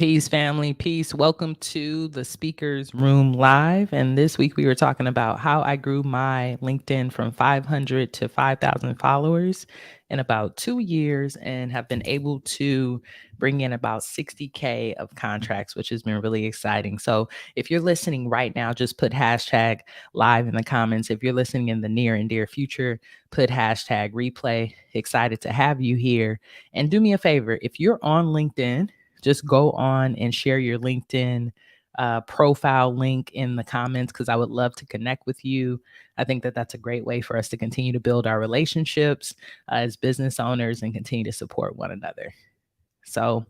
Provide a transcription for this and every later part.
Peace, family. Peace. Welcome to the Speakers Room Live. And this week we were talking about how I grew my LinkedIn from 500 to 5,000 followers in about 2 years and have been able to bring in about 60K of contracts, which has been really exciting. So if you're listening right now, just put hashtag live in the comments. If you're listening in the near and dear future, put hashtag replay. Excited to have you here. And do me a favor, if you're on LinkedIn, just go on and share your LinkedIn profile link in the comments because I would love to connect with you. I think that that's a great way for us to continue to build our relationships as business owners and continue to support one another. So,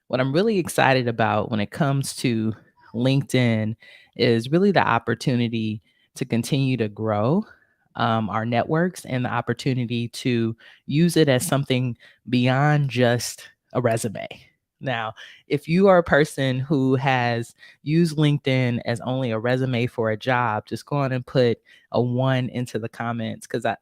what I'm really excited about when it comes to LinkedIn is really the opportunity to continue to grow our networks and the opportunity to use it as something beyond just a resume. Now, if you are a person who has used LinkedIn as only a resume for a job, just go on and put a one into the comments because I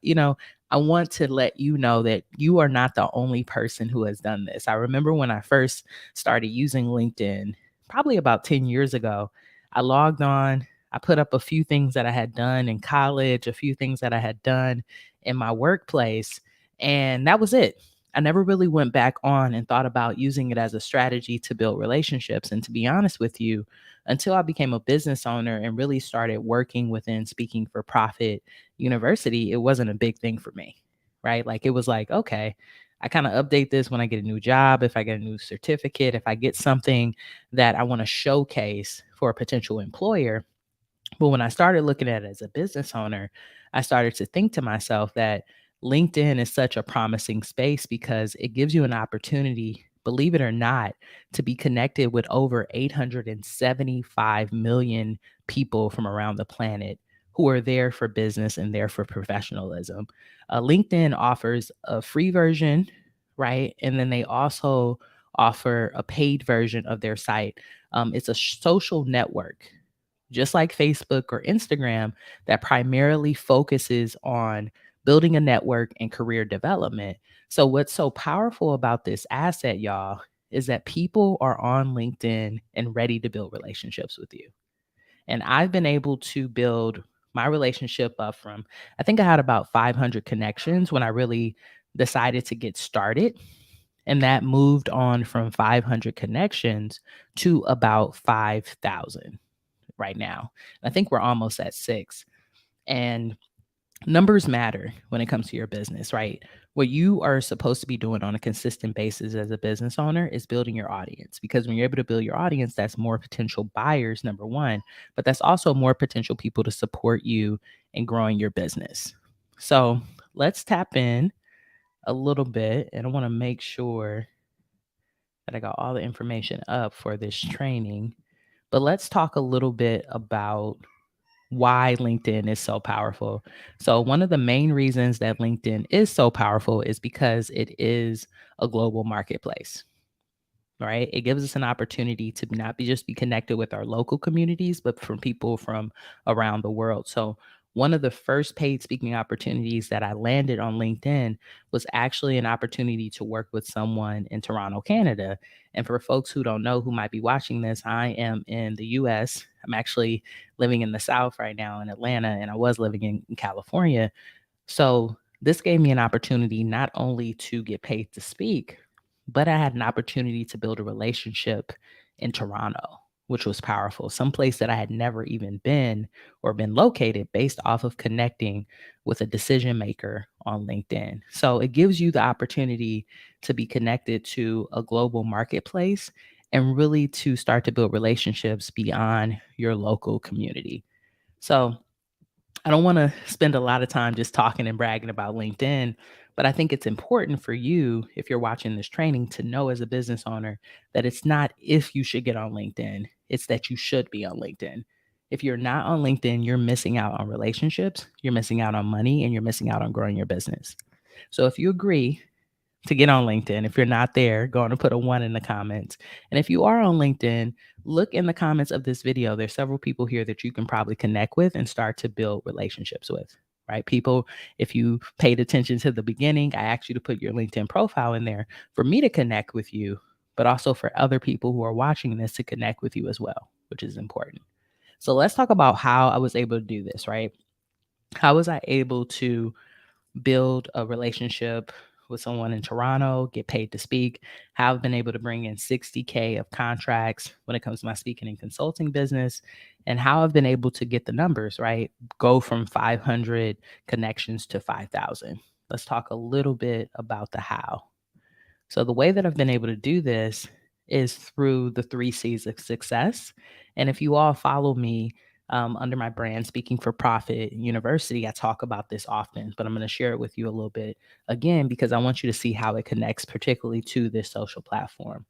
want to let you know that you are not the only person who has done this. I remember when I first started using LinkedIn, probably about 10 years ago, I logged on, I put up a few things that I had done in college, a few things that I had done in my workplace, and that was it. I never really went back on and thought about using it as a strategy to build relationships. And to be honest with you, until I became a business owner and really started working within Speaking for Profit University, it wasn't a big thing for me, right? Like it was like, okay, I kind of update this when I get a new job, if I get a new certificate, if I get something that I want to showcase for a potential employer. But when I started looking at it as a business owner, I started to think to myself that LinkedIn is such a promising space because it gives you an opportunity, believe it or not, to be connected with over 875 million people from around the planet who are there for business and there for professionalism. LinkedIn offers a free version, right? And then they also offer a paid version of their site. It's a social network just like Facebook or Instagram, that primarily focuses on building a network and career development. So, what's so powerful about this asset, y'all, is that people are on LinkedIn and ready to build relationships with you. And I've been able to build my relationship up from, I think I had about 500 connections when I really decided to get started. And that moved on from 500 connections to about 5,000 right now. I think we're almost at six. And numbers matter when it comes to your business, right? What you are supposed to be doing on a consistent basis as a business owner is building your audience because when you're able to build your audience, that's more potential buyers, number one, but that's also more potential people to support you in growing your business. So let's tap in a little bit, and I want to make sure that I got all the information up for this training. But let's talk a little bit about why LinkedIn is so powerful. So, one of the main reasons that LinkedIn is so powerful is because it is a global marketplace, right? It gives us an opportunity to not be just be connected with our local communities, but from people from around the world. So, one of the first paid speaking opportunities that I landed on LinkedIn was actually an opportunity to work with someone in Toronto, Canada. And for folks who don't know who might be watching this, I am in the US. I'm actually living in the South right now in Atlanta, and I was living in California. So, this gave me an opportunity not only to get paid to speak, but I had an opportunity to build a relationship in Toronto, which was powerful. Someplace that I had never even been or been located based off of connecting with a decision maker on LinkedIn. So it gives you the opportunity to be connected to a global marketplace and really to start to build relationships beyond your local community. So I don't want to spend a lot of time just talking and bragging about LinkedIn, but I think it's important for you, if you're watching this training, to know as a business owner that it's not if you should get on LinkedIn, it's that you should be on LinkedIn. If you're not on LinkedIn, you're missing out on relationships, you're missing out on money, and you're missing out on growing your business. So if you agree to get on LinkedIn. If you're not there, go on and put a one in the comments. And if you are on LinkedIn, look in the comments of this video. There's several people here that you can probably connect with and start to build relationships with, right? People, if you paid attention to the beginning, I asked you to put your LinkedIn profile in there for me to connect with you. but also for other people who are watching this to connect with you as well, which is important. So let's talk about how I was able to do this, right? How was I able to build a relationship with someone in Toronto, get paid to speak, how I've been able to bring in 60K of contracts when it comes to my speaking and consulting business, and how I've been able to get the numbers, right? Go from 500 connections to 5,000. Let's talk a little bit about the how. So the way that I've been able to do this is through the 3 C's of success. And if you all follow me under my brand, Speaking for Profit University, I talk about this often, but I'm going to share it with you a little bit again because I want you to see how it connects, particularly to this social platform.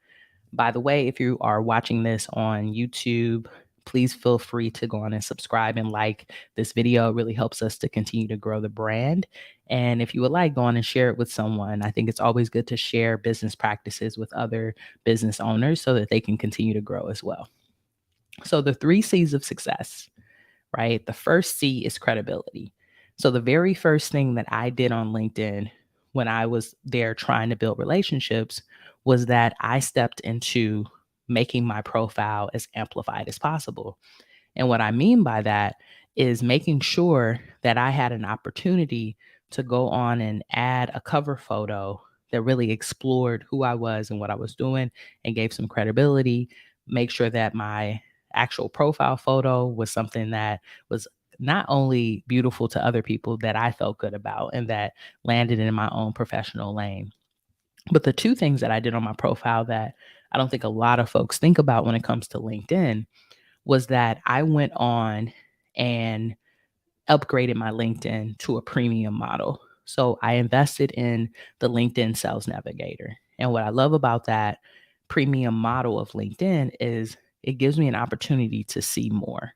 By the way, if you are watching this on YouTube, please feel free to go on and subscribe and like this video. It really helps us to continue to grow the brand. And if you would like, go on and share it with someone. I think it's always good to share business practices with other business owners so that they can continue to grow as well. So, the 3 C's of success, right? The first C is credibility. So, the very first thing that I did on LinkedIn when I was there trying to build relationships was that I stepped into making my profile as amplified as possible. And what I mean by that is making sure that I had an opportunity to go on and add a cover photo that really explored who I was and what I was doing and gave some credibility. Make sure that my actual profile photo was something that was not only beautiful to other people that I felt good about and that landed in my own professional lane. But the two things that I did on my profile that I don't think a lot of folks think about when it comes to LinkedIn was that I went on and upgraded my LinkedIn to a premium model. So I invested in the LinkedIn Sales Navigator. And what I love about that premium model of LinkedIn is it gives me an opportunity to see more.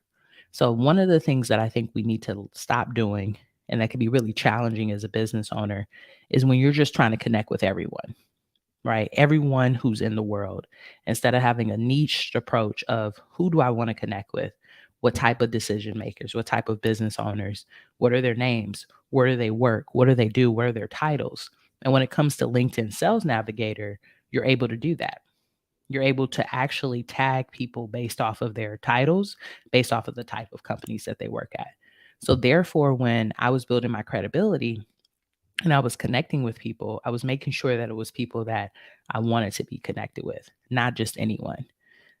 So one of the things that I think we need to stop doing, and that can be really challenging as a business owner, is when you're just trying to connect with everyone, right? Everyone who's in the world, instead of having a niched approach of who do I want to connect with? What type of decision makers? What type of business owners? What are their names? Where do they work? What do they do? What are their titles? And when it comes to LinkedIn Sales Navigator, you're able to do that. You're able to actually tag people based off of their titles, based off of the type of companies that they work at. So, therefore, when I was building my credibility, and I was connecting with people, I was making sure that it was people that I wanted to be connected with, not just anyone.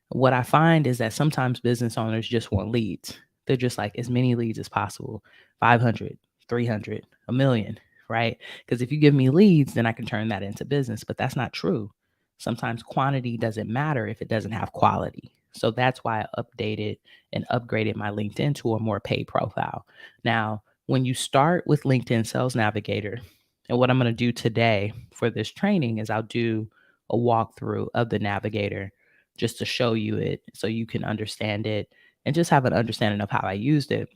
What I find is that sometimes business owners just want leads. They're just like as many leads as possible, 500, 300, a million, right? Because if you give me leads, then I can turn that into business, but that's not true. Sometimes quantity doesn't matter if it doesn't have quality. So that's why I updated and upgraded my LinkedIn to a more paid profile. Now, when you start with LinkedIn Sales Navigator, and what I'm going to do today for this training is I'll do a walkthrough of the Navigator just to show you it so you can understand it and just have an understanding of how I used it.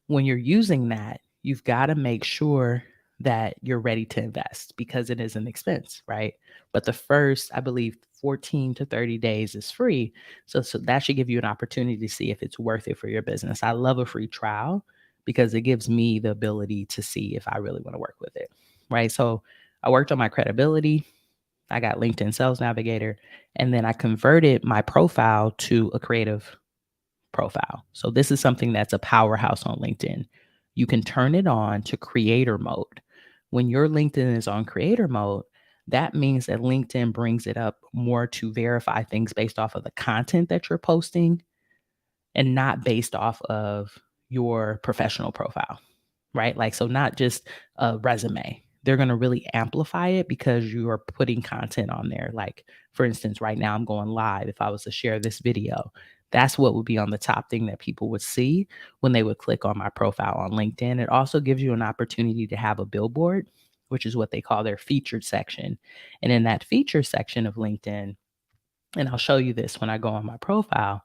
When you're using that, you've got to make sure that you're ready to invest because it is an expense, right? But the first, I believe, 14 to 30 days is free. So that should give you an opportunity to see if it's worth it for your business. I love a free trial because it gives me the ability to see if I really want to work with it, right? So I worked on my credibility. I got LinkedIn Sales Navigator, and then I converted my profile to a creative profile. So this is something that's a powerhouse on LinkedIn. You can turn it on to creator mode. When your LinkedIn is on creator mode, that means that LinkedIn brings it up more to verify things based off of the content that you're posting and not based off of your professional profile, right? Like, so not just a resume. They're going to really amplify it because you are putting content on there. Like, for instance, right now I'm going live. If I was to share this video, that's what would be on the top thing that people would see when they would click on my profile on LinkedIn. It also gives you an opportunity to have a billboard, which is what they call their featured section. And in that featured section of LinkedIn, and I'll show you this when I go on my profile,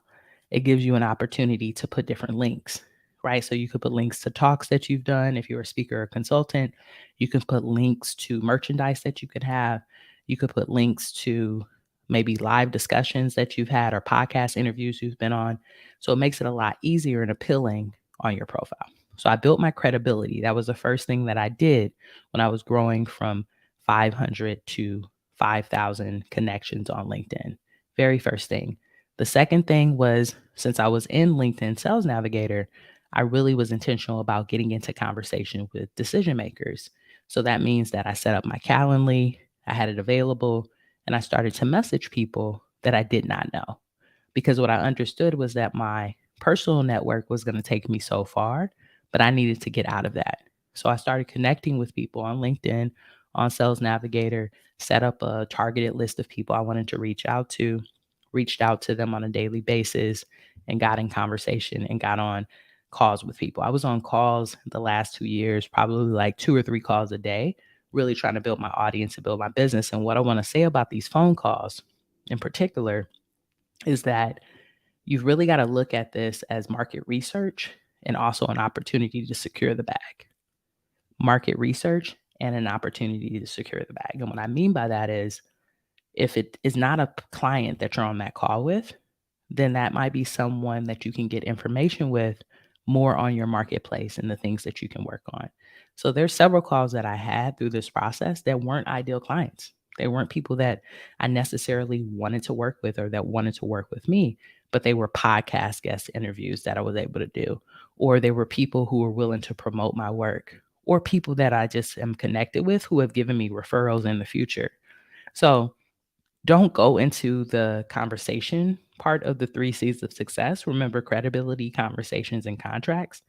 it gives you an opportunity to put different links, right? So you could put links to talks that you've done if you're a speaker or consultant. You can put links to merchandise that you could have. You could put links to maybe live discussions that you've had or podcast interviews you've been on. So it makes it a lot easier and appealing on your profile. So I built my credibility. That was the first thing that I did when I was growing from 500 to 5,000 connections on LinkedIn. Very first thing. The second thing was, since I was in LinkedIn Sales Navigator, I really was intentional about getting into conversation with decision makers. So that means that I set up my Calendly, I had it available, and I started to message people that I did not know. Because what I understood was that my personal network was going to take me so far, but I needed to get out of that. So I started connecting with people on LinkedIn, on Sales Navigator, set up a targeted list of people I wanted to reach out to, reached out to them on a daily basis, and got in conversation and got on calls with people. I was on calls the last 2 years, probably like 2 or 3 calls a day, really trying to build my audience and build my business. And what I want to say about these phone calls in particular is that you've really got to look at this as market research and also an opportunity to secure the bag. Market research and an opportunity to secure the bag. And what I mean by that is, if it is not a client that you're on that call with, then that might be someone that you can get information with more on your marketplace and the things that you can work on. So there's several calls that I had through this process that weren't ideal clients. They weren't people that I necessarily wanted to work with or that wanted to work with me, but they were podcast guest interviews that I was able to do, or they were people who were willing to promote my work, or people that I just am connected with who have given me referrals in the future. So don't go into the conversation part of the 3 C's of success. Remember, credibility, conversations, and contracts.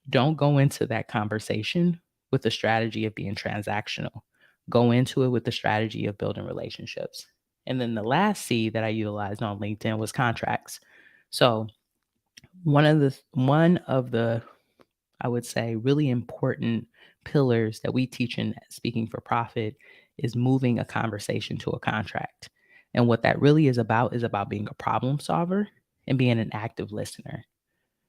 Don't go into that conversation with the strategy of being transactional. Go into it with the strategy of building relationships. And then the last C that I utilized on LinkedIn was contracts. So one of the I would say really important pillars that we teach in Speaking for Profit is moving a conversation to a contract. And what that really is about being a problem solver and being an active listener.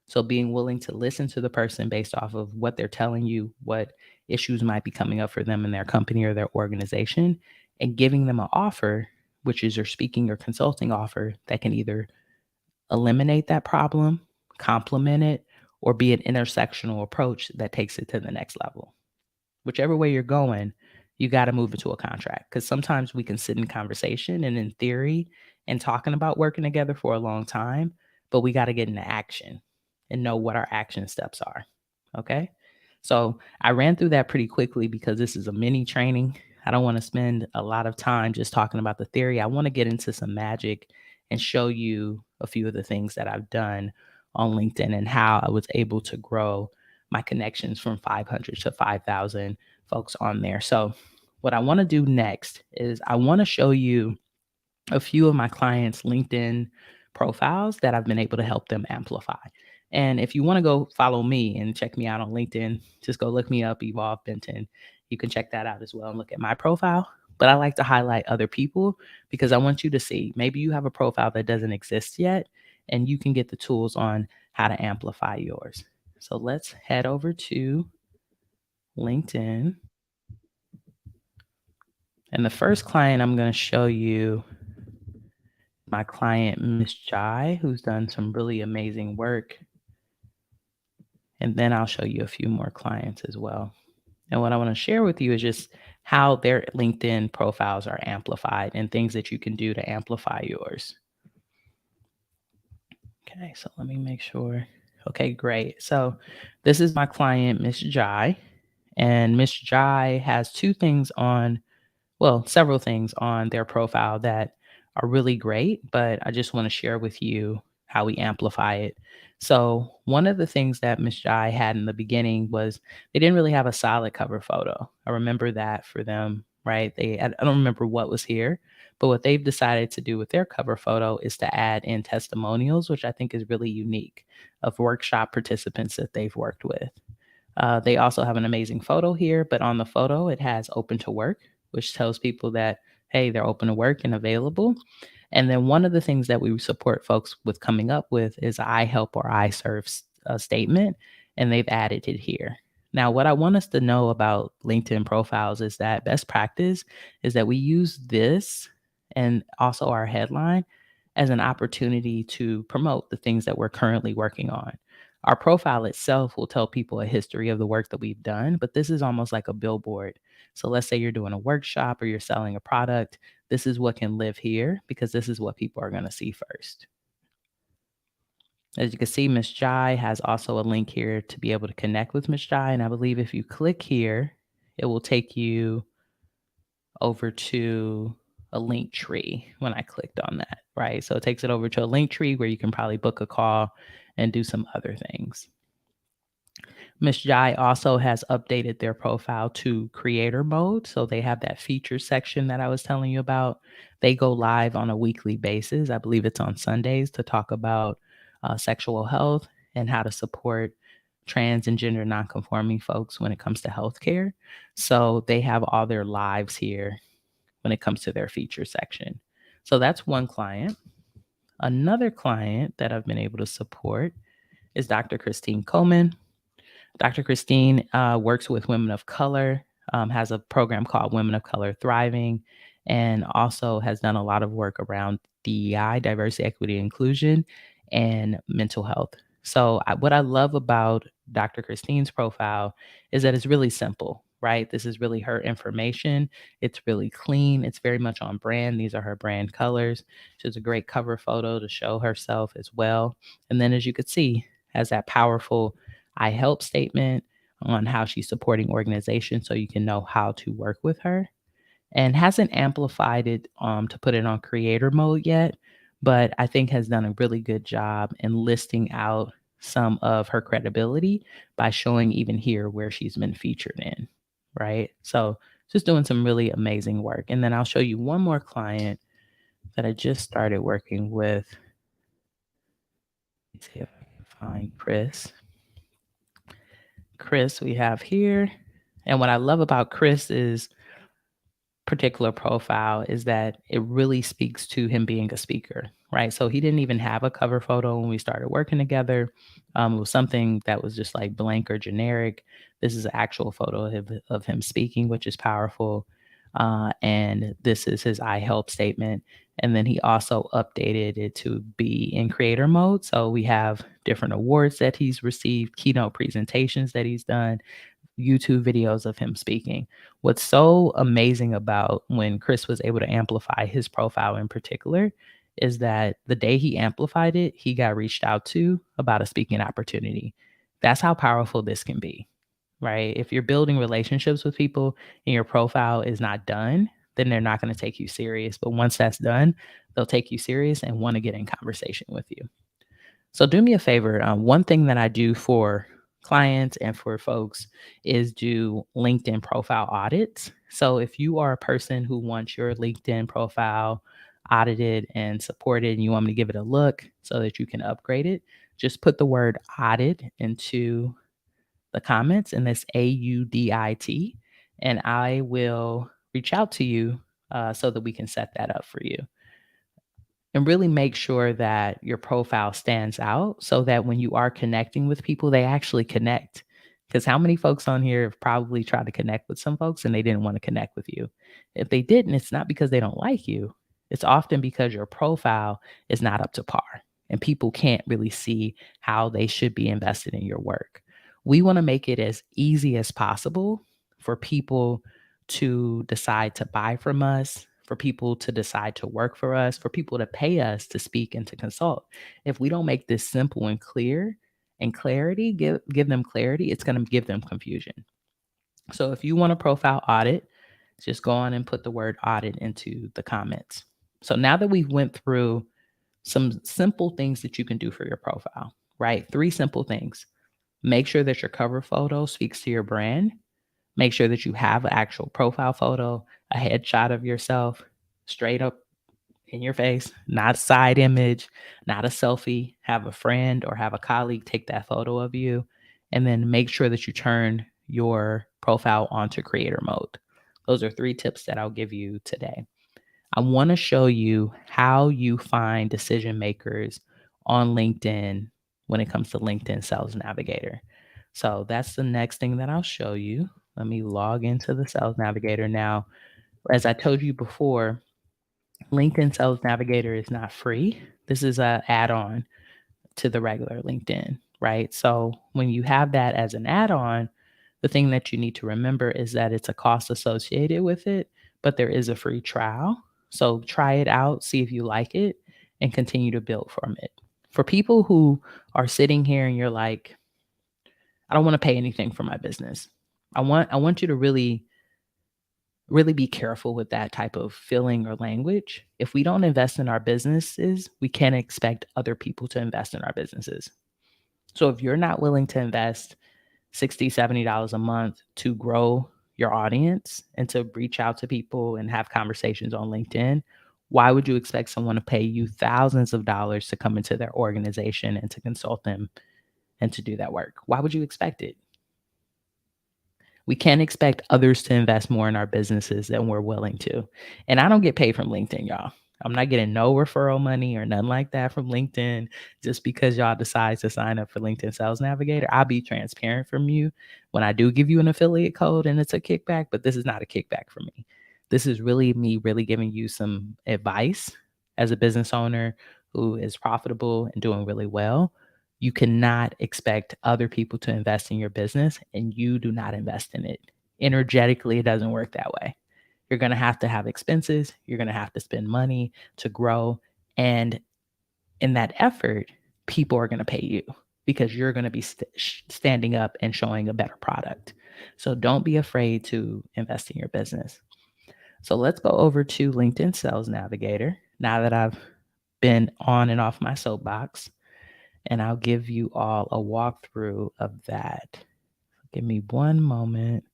So being willing to listen to the person based off of what they're telling you, what issues might be coming up for them in their company or their organization, and giving them an offer, which is your speaking or consulting offer that can either eliminate that problem, complement it, or be an intersectional approach that takes it to the next level. Whichever way you're going, you got to move into a contract, because sometimes we can sit in conversation and in theory and talking about working together for a long time, but we got to get into action and know what our action steps are. Okay. So I ran through that pretty quickly because this is a mini training. I don't want to spend a lot of time just talking about the theory. I want to get into some magic and show you a few of the things that I've done on LinkedIn and how I was able to grow my connections from 500 to 5,000 folks on there. So, what I want to do next is I want to show you a few of my clients' LinkedIn profiles that I've been able to help them amplify. And if you want to go follow me and check me out on LinkedIn, just go look me up, Evolve Benton. You can check that out as well and look at my profile. But I like to highlight other people because I want you to see, maybe you have a profile that doesn't exist yet, and you can get the tools on how to amplify yours. So let's head over to LinkedIn. And the first client I'm going to show you, my client, Miss Jai, who's done some really amazing work. And then I'll show you a few more clients as well. And what I want to share with you is just how their LinkedIn profiles are amplified and things that you can do to amplify yours. Okay, so let me make sure. Okay, great. So this is my client, Miss Jai. And Miss Jai has several things on their profile that are really great, but I just want to share with you how we amplify it. So, one of the things that Miss Jai had in the beginning was they didn't really have a solid cover photo. I remember that for them, right? I don't remember what was here, but what they've decided to do with their cover photo is to add in testimonials, which I think is really unique, of workshop participants that they've worked with. They also have an amazing photo here, but on the photo, it has open to work, which tells people that, hey, they're open to work and available. And then one of the things that we support folks with coming up with is I help or I serve statement, and they've added it here. Now, what I want us to know about LinkedIn profiles is that best practice is that we use this and also our headline as an opportunity to promote the things that we're currently working on. Our profile itself will tell people a history of the work that we've done, but this is almost like a billboard. So let's say you're doing a workshop or you're selling a product. This is what can live here because this is what people are going to see first. As you can see, Miss Jai has also a link here to be able to connect with Miss Jai. And I believe if you click here, it will take you over to a link tree when I clicked on that, right? So it takes it over to a link tree where you can probably book a call and do some other things. Miss Jai also has updated their profile to creator mode. So they have that feature section that I was telling you about. They go live on a weekly basis. I believe it's on Sundays to talk about sexual health and how to support trans and gender nonconforming folks when it comes to healthcare. So they have all their lives here when it comes to their feature section. So that's one client. Another client that I've been able to support is Dr. Christine Coleman. Dr. Christine works with women of color, has a program called Women of Color Thriving, and also has done a lot of work around DEI, diversity, equity, inclusion, and mental health. So, what I love about Dr. Christine's profile is that it's really simple, right? This is really her information. It's really clean. It's very much on brand. These are her brand colors. She has a great cover photo to show herself as well. And then, as you could see, has that powerful I help statement on how she's supporting organizations so you can know how to work with her, and hasn't amplified it to put it on creator mode yet, but I think has done a really good job in listing out some of her credibility by showing even here where she's been featured in, right? So just doing some really amazing work. And then I'll show you one more client that I just started working with. Let's see if I can find Chris. Chris we have here. And what I love about Chris's particular profile is that it really speaks to him being a speaker, right? So he didn't even have a cover photo when we started working together. It was something that was just like blank or generic. This is an actual photo of him speaking, which is powerful. And this is his I help statement. And then he also updated it to be in creator mode. So we have different awards that he's received, keynote presentations that he's done, YouTube videos of him speaking. What's so amazing about when Chris was able to amplify his profile in particular is that the day he amplified it, he got reached out to about a speaking opportunity. That's how powerful this can be, right? If you're building relationships with people and your profile is not done, then they're not going to take you serious. But once that's done, they'll take you serious and want to get in conversation with you. So do me a favor. One thing that I do for clients and for folks is do LinkedIn profile audits. So if you are a person who wants your LinkedIn profile audited and supported and you want me to give it a look so that you can upgrade it, just put the word audit into the comments, and that's AUDIT, and I will reach out to you so that we can set that up for you. And really make sure that your profile stands out so that when you are connecting with people, they actually connect. Because how many folks on here have probably tried to connect with some folks and they didn't want to connect with you? If they didn't, it's not because they don't like you. It's often because your profile is not up to par and people can't really see how they should be invested in your work. We want to make it as easy as possible for people to decide to buy from us, for people to decide to work for us, for people to pay us to speak and to consult. If we don't make this simple and clear and clarity, give them clarity, it's going to give them confusion. So if you want a profile audit, just go on and put the word audit into the comments. So now that we've went through some simple things that you can do for your profile, right? 3 simple things. Make sure that your cover photo speaks to your brand. Make sure that you have an actual profile photo, a headshot of yourself straight up in your face, not side image, not a selfie. Have a friend or have a colleague take that photo of you, and then make sure that you turn your profile onto creator mode. Those are 3 tips that I'll give you today. I want to show you how you find decision makers on LinkedIn when it comes to LinkedIn Sales Navigator. So that's the next thing that I'll show you. Let me log into the Sales Navigator now. As I told you before, LinkedIn Sales Navigator is not free. This is an add-on to the regular LinkedIn, right? So when you have that as an add-on, the thing that you need to remember is that it's a cost associated with it, but there is a free trial. So try it out, see if you like it, and continue to build from it. For people who are sitting here and you're like, I don't want to pay anything for my business. I want you to really be careful with that type of feeling or language. If we don't invest in our businesses, we can't expect other people to invest in our businesses. So if you're not willing to invest $60, $70 a month to grow your audience and to reach out to people and have conversations on LinkedIn, why would you expect someone to pay you thousands of dollars to come into their organization and to consult them and to do that work? Why would you expect it? We can't expect others to invest more in our businesses than we're willing to. And I don't get paid from LinkedIn, y'all. I'm not getting no referral money or nothing like that from LinkedIn just because y'all decide to sign up for LinkedIn Sales Navigator. I'll be transparent from you when I do give you an affiliate code and it's a kickback, but this is not a kickback for me. This is really me really giving you some advice as a business owner who is profitable and doing really well. You cannot expect other people to invest in your business and you do not invest in it. Energetically, it doesn't work that way. You're going to have expenses. You're going to have to spend money to grow. And in that effort, people are going to pay you because you're going to be standing up and showing a better product. So don't be afraid to invest in your business. So let's go over to LinkedIn Sales Navigator now that I've been on and off my soapbox. And I'll give you all a walkthrough of that. Give me one moment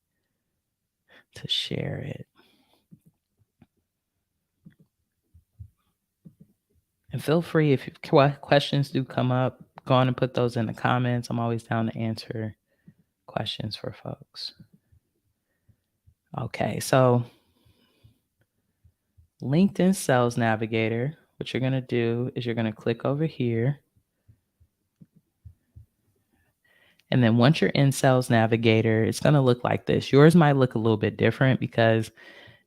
to share it. And feel free, if questions do come up, go on and put those in the comments. I'm always down to answer questions for folks. Okay, so LinkedIn Sales Navigator, what you're going to do is you're going to click over here. And then once you're in Sales Navigator, it's going to look like this. Yours might look a little bit different because,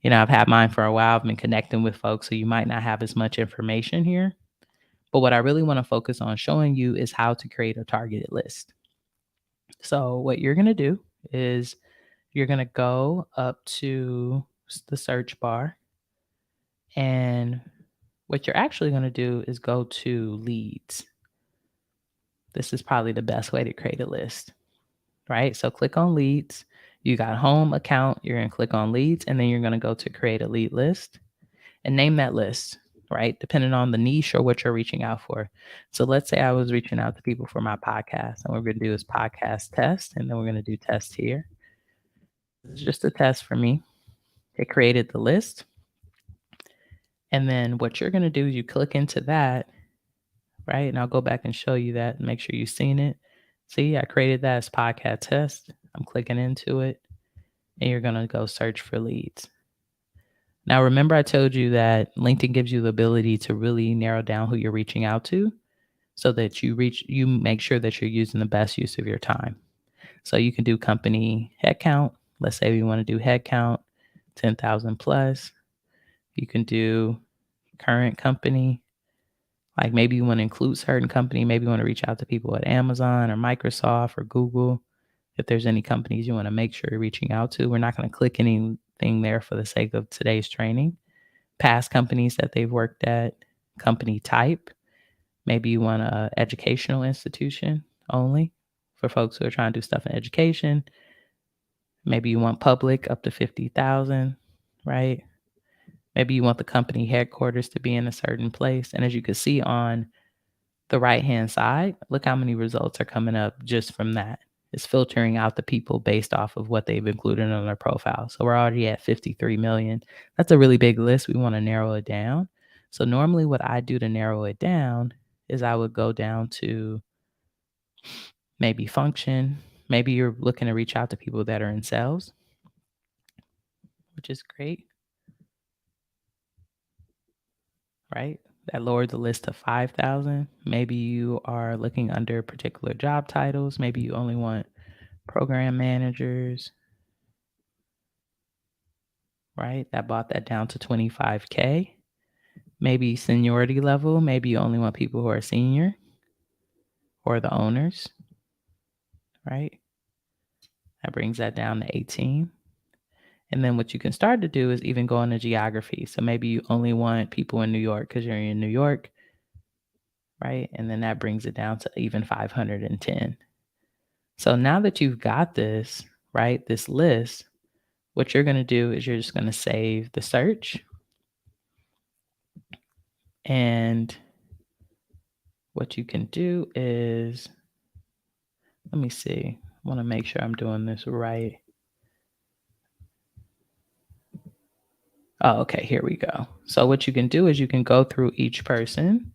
I've had mine for a while. I've been connecting with folks, so you might not have as much information here. But what I really want to focus on showing you is how to create a targeted list. So what you're going to do is you're going to go up to the search bar. And what you're actually going to do is go to leads. This is probably the best way to create a list, right? So click on leads. You got home account. You're going to click on leads, and then you're going to go to create a lead list and name that list, right? Depending on the niche or what you're reaching out for. So let's say I was reaching out to people for my podcast, and what we're going to do is podcast test, and then we're going to do test here. It's just a test for me. It created the list. And then what you're going to do is you click into that, right? And I'll go back and show you that and make sure you've seen it. See, I created that as podcast test. I'm clicking into it, and you're going to go search for leads. Now, remember I told you that LinkedIn gives you the ability to really narrow down who you're reaching out to so that you make sure that you're using the best use of your time. So you can do company headcount. Let's say you want to do headcount, 10,000 plus. You can do current company. Like maybe you want to include certain company. Maybe you want to reach out to people at Amazon or Microsoft or Google. If there's any companies you want to make sure you're reaching out to, we're not going to click anything there for the sake of today's training. Past companies that they've worked at, company type. Maybe you want an educational institution only for folks who are trying to do stuff in education. Maybe you want public up to 50,000, right? Maybe you want the company headquarters to be in a certain place. And as you can see on the right-hand side, look how many results are coming up just from that. It's filtering out the people based off of what they've included on their profile. So we're already at 53 million. That's a really big list. We want to narrow it down. So normally what I do to narrow it down is I would go down to maybe function. Maybe you're looking to reach out to people that are in sales, which is great, right? That lowered the list to 5,000. Maybe you are looking under particular job titles. Maybe you only want program managers, right? That brought that down to 25K. Maybe seniority level. Maybe you only want people who are senior or the owners. right? That brings that down to 18. And then what you can start to do is even go into geography. So maybe you only want people in New York because you're in New York, right? And then that brings it down to even 510. So now that you've got this, right, this list, what you're going to do is you're just going to save the search. And what you can do is, let me see, I want to make sure I'm doing this right. Oh, okay, here we go. So what you can do is you can go through each person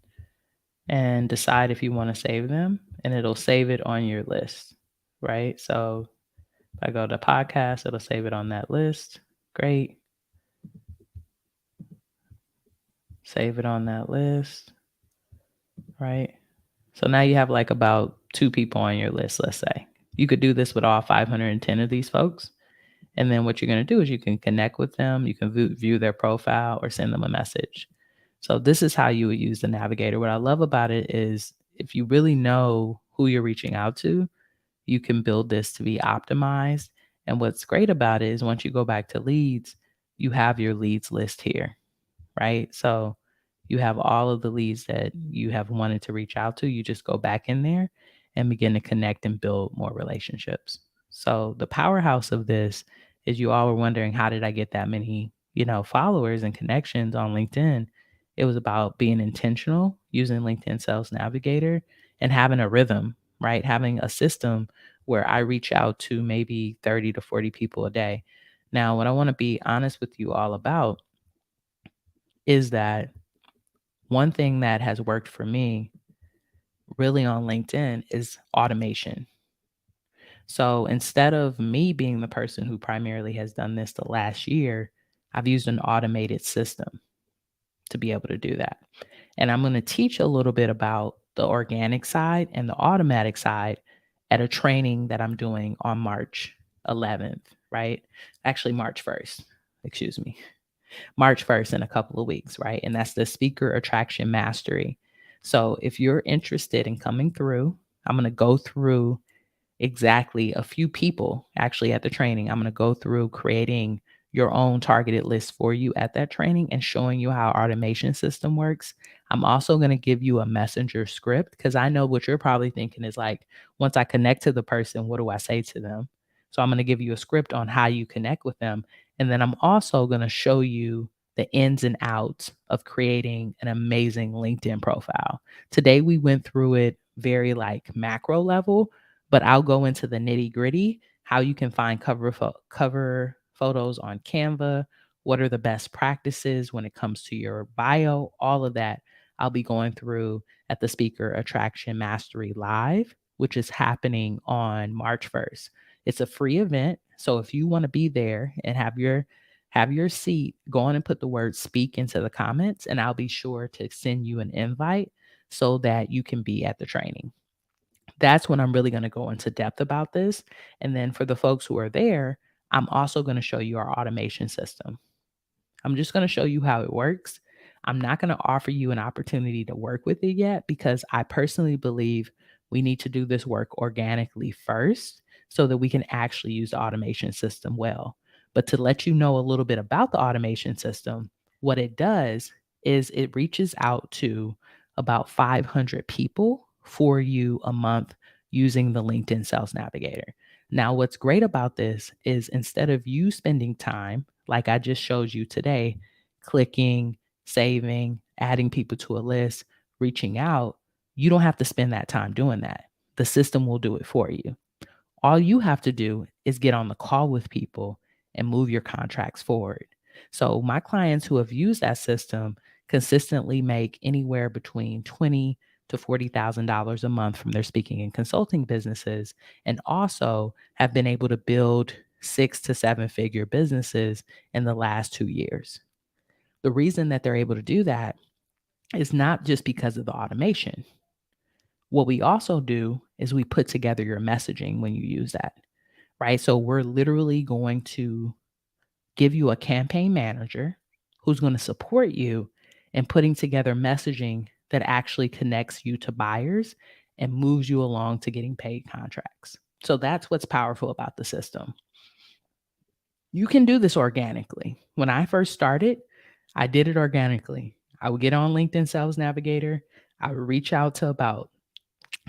and decide if you want to save them, and it'll save it on your list, right? So if I go to podcast, it'll save it on that list. Great. Save it on that list, right? So now you have like about 2 people on your list, let's say. You could do this with all 510 of these folks. And then what you're going to do is you can connect with them, you can view their profile or send them a message. So this is how you would use the navigator. What I love about it is if you really know who you're reaching out to, you can build this to be optimized. And what's great about it is once you go back to leads, you have your leads list here, right? So you have all of the leads that you have wanted to reach out to. You just go back in there and begin to connect and build more relationships. So the powerhouse of this is you all were wondering, how did I get that many, followers and connections on LinkedIn? It was about being intentional, using LinkedIn Sales Navigator and having a rhythm, right? Having a system where I reach out to maybe 30 to 40 people a day. Now, what I want to be honest with you all about is that one thing that has worked for me really on LinkedIn is automation. So instead of me being the person who primarily has done this the last year, I've used an automated system to be able to do that. And I'm going to teach a little bit about the organic side and the automatic side at a training that I'm doing on March 11th, right? Actually, March 1st, excuse me. March 1st in a couple of weeks, right? And that's the Speaker Attraction Mastery. So if you're interested in coming through, I'm going to go through exactly a few people actually at the training. I'm going to go through creating your own targeted list for you at that training and showing you how our automation system works. I'm also going to give you a messenger script because I know what you're probably thinking is like, once I connect to the person, what do I say to them? So I'm going to give you a script on how you connect with them. And then I'm also going to show you the ins and outs of creating an amazing LinkedIn profile. Today we went through it very like macro level, but I'll go into the nitty gritty, how you can find cover photos on Canva, what are the best practices when it comes to your bio, all of that. I'll be going through at the Speaker Attraction Mastery Live, which is happening on March 1st. It's a free event, so if you want to be there and have your seat, go on and put the word speak into the comments and I'll be sure to send you an invite so that you can be at the training. That's when I'm really going to go into depth about this. And then for the folks who are there, I'm also going to show you our automation system. I'm just going to show you how it works. I'm not going to offer you an opportunity to work with it yet because I personally believe we need to do this work organically first so that we can actually use the automation system well. But to let you know a little bit about the automation system, what it does is it reaches out to about 500 people for you a month using the LinkedIn Sales Navigator. Now, what's great about this is instead of you spending time, like I just showed you today, clicking, saving, adding people to a list, reaching out, you don't have to spend that time doing that. The system will do it for you. All you have to do is get on the call with people and move your contracts forward. So my clients who have used that system consistently make anywhere between $20 to $40,000 a month from their speaking and consulting businesses, and also have been able to build 6 to 7 figure businesses in the last 2 years. The reason that they're able to do that is not just because of the automation. What we also do is we put together your messaging when you use that, right? So we're literally going to give you a campaign manager who's going to support you in putting together messaging that actually connects you to buyers and moves you along to getting paid contracts. So that's what's powerful about the system. You can do this organically. When I first started, I did it organically. I would get on LinkedIn Sales Navigator. I would reach out to about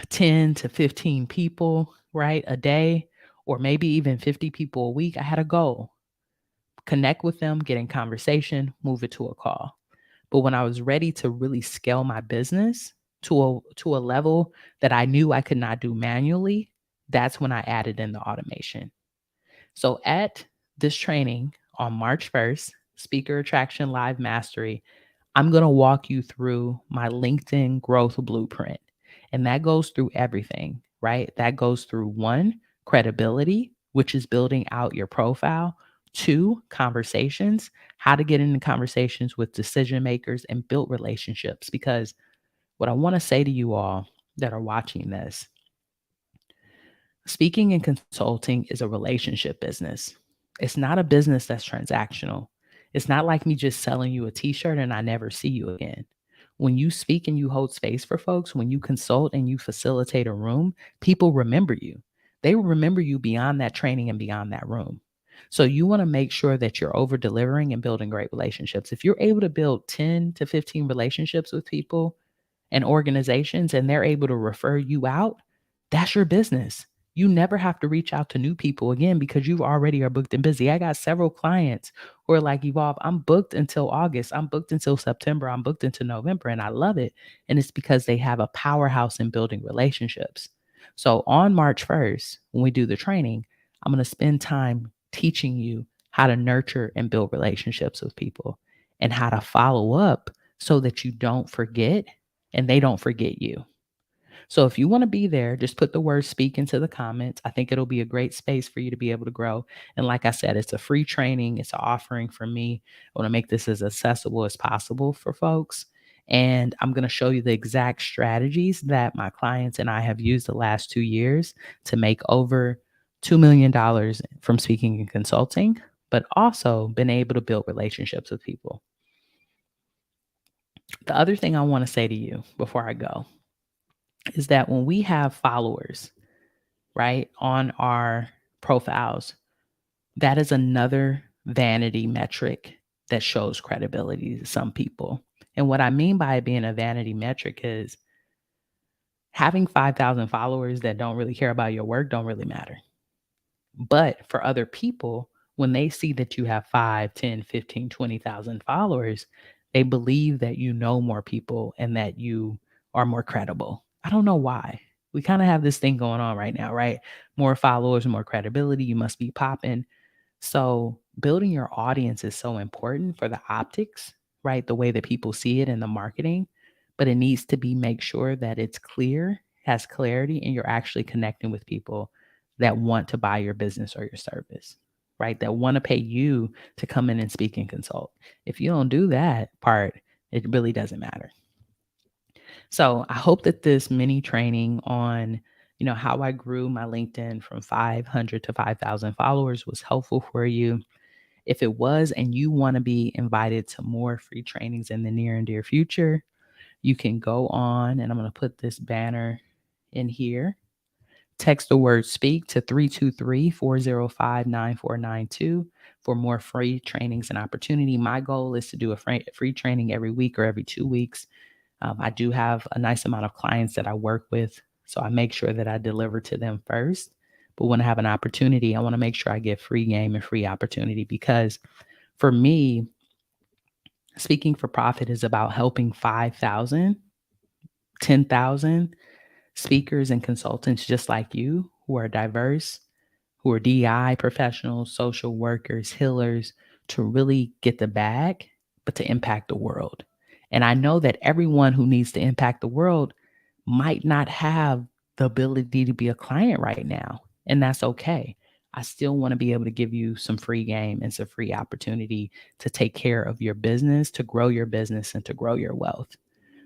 10 to 15 people, right, a day, or maybe even 50 people a week. I had a goal: connect with them, get in conversation, move it to a call. But when I was ready to really scale my business to a level that I knew I could not do manually, that's when I added in the automation. So at this training on March 1st, Speaker Attraction Live Mastery, I'm going to walk you through my LinkedIn growth blueprint. And that goes through everything, right? That goes through one, credibility, which is building out your profile. Two, conversations, how to get into conversations with decision makers and build relationships. Because what I want to say to you all that are watching this, speaking and consulting is a relationship business. It's not a business that's transactional. It's not like me just selling you a t-shirt and I never see you again. When you speak and you hold space for folks, when you consult and you facilitate a room, people remember you. They will remember you beyond that training and beyond that room. So you want to make sure that you're over delivering and building great relationships. If you're able to build 10 to 15 relationships with people and organizations and they're able to refer you out, that's your business. You never have to reach out to new people again because you already are booked and busy. I got several clients who are like, Evolve, I'm booked until August. I'm booked until September. I'm booked into November. And I love it. And it's because they have a powerhouse in building relationships. So on March 1st, when we do the training, I'm going to spend time teaching you how to nurture and build relationships with people and how to follow up so that you don't forget and they don't forget you. So if you want to be there, just put the word speak into the comments. I think it'll be a great space for you to be able to grow. And like I said, it's a free training, it's an offering for me. I want to make this as accessible as possible for folks. And I'm going to show you the exact strategies that my clients and I have used the last 2 years to make over $2 million from speaking and consulting, but also been able to build relationships with people. The other thing I want to say to you before I go is that when we have followers, right, on our profiles, that is another vanity metric that shows credibility to some people. And what I mean by it being a vanity metric is having 5,000 followers that don't really care about your work don't really matter. But for other people, when they see that you have 5, 10, 15, 20,000 followers, they believe that you know more people and that you are more credible. I don't know why. We kind of have this thing going on right now, right? More followers, more credibility. You must be popping. So building your audience is so important for the optics, right? The way that people see it in the marketing, but it needs to be make sure that it's clear, has clarity, and you're actually connecting with people that want to buy your business or your service, right? That want to pay you to come in and speak and consult. If you don't do that part, it really doesn't matter. So I hope that this mini training on, how I grew my LinkedIn from 500 to 5,000 followers was helpful for you. If it was, and you want to be invited to more free trainings in the near and dear future, you can go on, and I'm going to put this banner in here. Text the word speak to 323-405-9492 for more free trainings and opportunity. My goal is to do a free training every week or every 2 weeks. I do have a nice amount of clients that I work with, so I make sure that I deliver to them first. But when I have an opportunity, I want to make sure I get free game and free opportunity, because for me, speaking for profit is about helping 5,000, 10,000 speakers and consultants just like you who are diverse, who are DI professionals, social workers, healers, to really get the bag, but to impact the world. And I know that everyone who needs to impact the world might not have the ability to be a client right now, and that's okay. I still want to be able to give you some free game and some free opportunity to take care of your business, to grow your business, and to grow your wealth.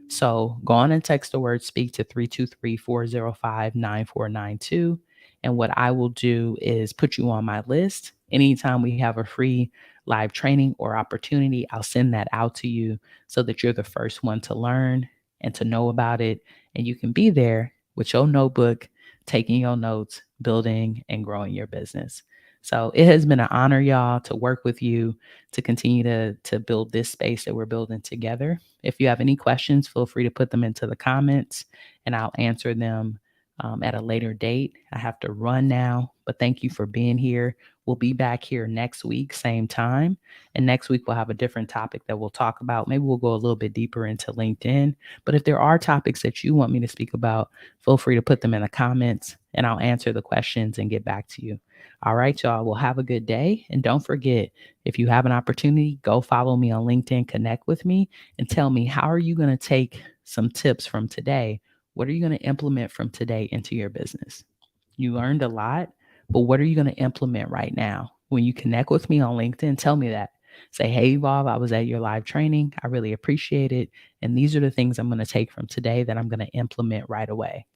So go on and text the word speak to 323-405-9492. And what I will do is put you on my list. Anytime we have a free live training or opportunity, I'll send that out to you so that you're the first one to learn and to know about it. And you can be there with your notebook taking your notes, building and growing your business. So it has been an honor, y'all, to work with you to continue to build this space that we're building together. If you have any questions, feel free to put them into the comments and I'll answer them at a later date. I have to run now, but thank you for being here. We'll be back here next week, same time. And next week, we'll have a different topic that we'll talk about. Maybe we'll go a little bit deeper into LinkedIn. But if there are topics that you want me to speak about, feel free to put them in the comments and I'll answer the questions and get back to you. All right, y'all. Well, have a good day. And don't forget, if you have an opportunity, go follow me on LinkedIn, connect with me, and tell me how are you going to take some tips from today? What are you going to implement from today into your business? You learned a lot, but what are you going to implement right now? When you connect with me on LinkedIn, tell me that. Say, hey, Evolve, I was at your live training. I really appreciate it. And these are the things I'm going to take from today that I'm going to implement right away.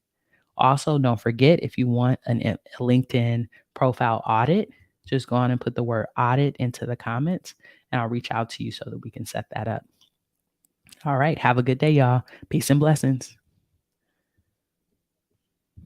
Also, don't forget if you want a LinkedIn profile audit, just go on and put the word audit into the comments and I'll reach out to you so that we can set that up. All right. Have a good day, y'all. Peace and blessings.